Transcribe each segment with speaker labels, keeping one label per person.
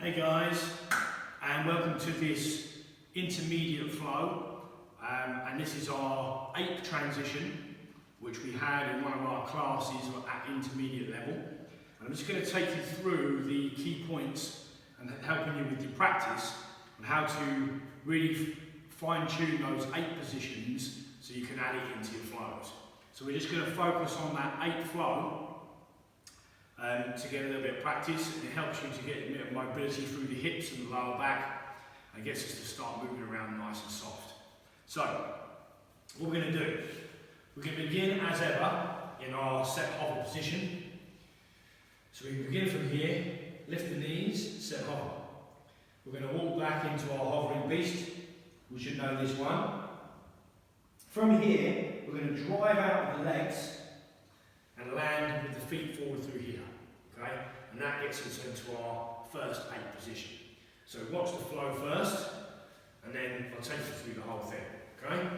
Speaker 1: Hey guys, and welcome to this intermediate flow, and this is our 8th transition, which we had in one of our classes at intermediate level. And I'm just going to take you through the key points and helping you with your practice on how to really fine-tune those 8 positions so you can add it into your flows. So we're just going to focus on that 8th flow to get a little bit of practice, and it helps you to get a bit of mobility through the hips and the lower back and gets us to start moving around nice and soft. So, what we're going to do, we're going to begin as ever in our set hover position. So we begin from here, lift the knees, set hover. We're going to walk back into our hovering beast. We should know this one. From here, we're going to drive out with the legs and land with the feet forward through here. Okay? And that gets us into our first 8 position. So watch the flow first, and then I'll take you through the whole thing. Okay?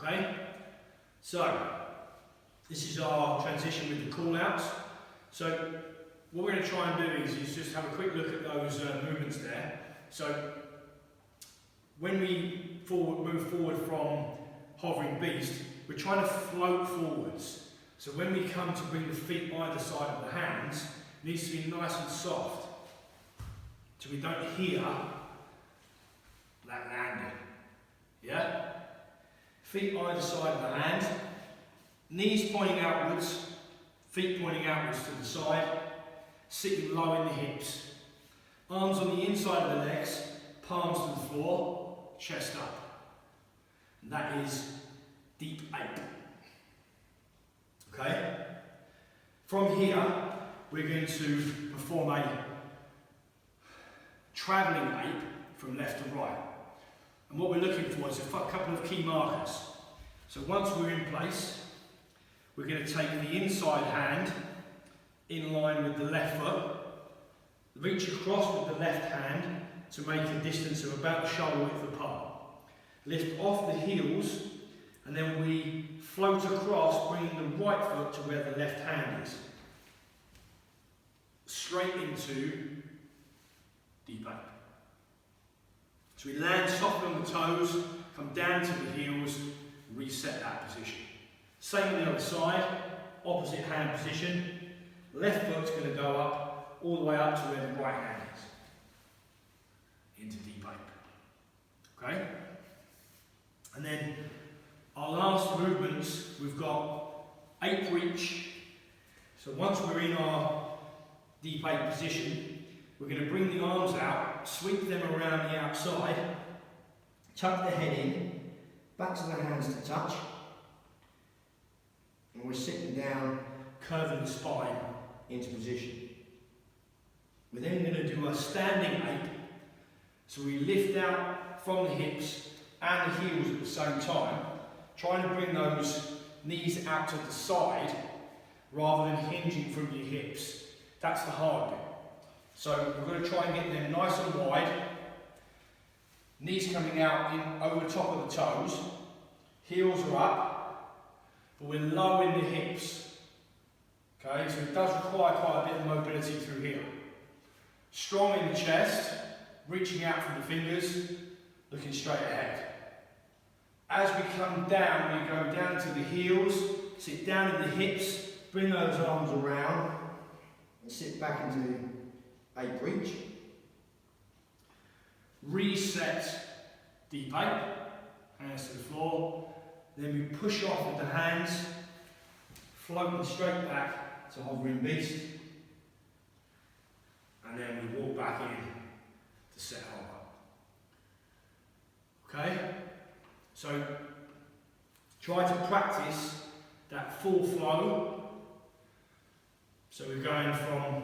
Speaker 1: Okay, so this is our transition with the callouts. So what we're going to try and do is just have a quick look at those movements there. So when we move forward from hovering beast, we're trying to float forwards. So when we come to bring the feet either side of the hands, it needs to be nice and soft, so we don't hear that landing. Yeah? Feet either side of the hand, knees pointing outwards, feet pointing outwards to the side, sitting low in the hips, arms on the inside of the legs, palms to the floor, chest up. And that is deep 8. Okay? From here, we're going to perform a travelling 8 from left to right. And what we're looking for is a couple of key markers. So once we're in place, we're going to take the inside hand in line with the left foot, reach across with the left hand to make a distance of about shoulder width apart. Lift off the heels, and then we float across, bringing the right foot to where the left hand is. Straight into deep 8. So we land softly on the toes, come down to the heels, reset that position. Same on the other side, opposite hand position. Left foot's going to go up, all the way up to where the right hand is. Into deep 8. Okay? And then our last movements, we've got 8 reach. So once we're in our deep 8 position, we're going to bring the arms out, sweep them around the outside, tuck the head in, back to the hands to touch, and we're sitting down, curving the spine into position. We're then going to do a standing 8, so we lift out from the hips and the heels at the same time, trying to bring those knees out to the side rather than hinging from your hips. That's the hard bit. So we're going to try and get them nice and wide, knees coming out in over the top of the toes, heels are up, but we're low in the hips. Okay, so it does require quite a bit of mobility through here. Strong in the chest, reaching out from the fingers, looking straight ahead. As we come down, we go down to the heels, sit down in the hips, bring those arms around, and sit back into 8 reach. Reset deep 8, hands to the floor. Then we push off with the hands, floating straight back to hovering beast, and then we walk back in to set hover. Okay? So try to practice that full flow. So we're going from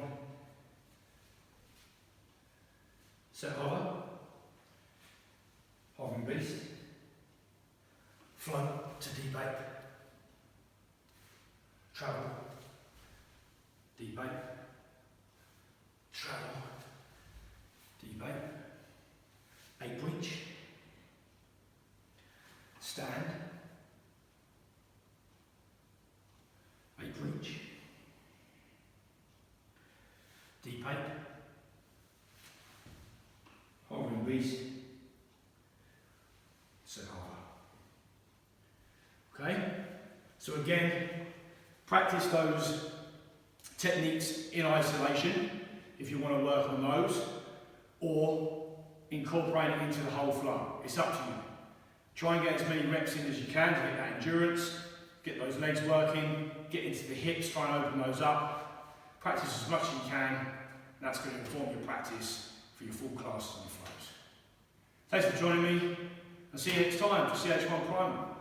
Speaker 1: set hover, hovering beast, float to deep 8, travel, deep 8, travel, deep 8, 8 breach, stand, 8 breach, deep 8, hovering beast, set hover. Okay? So again, practice those techniques in isolation if you want to work on those, or incorporate it into the whole flow. It's up to you. Try and get as many reps in as you can to get that endurance, get those legs working, get into the hips, try and open those up. Practice as much as you can, and that's going to inform your practice for your full classes and flows. Thanks for joining me. I'll see you next time for CH1 Primal.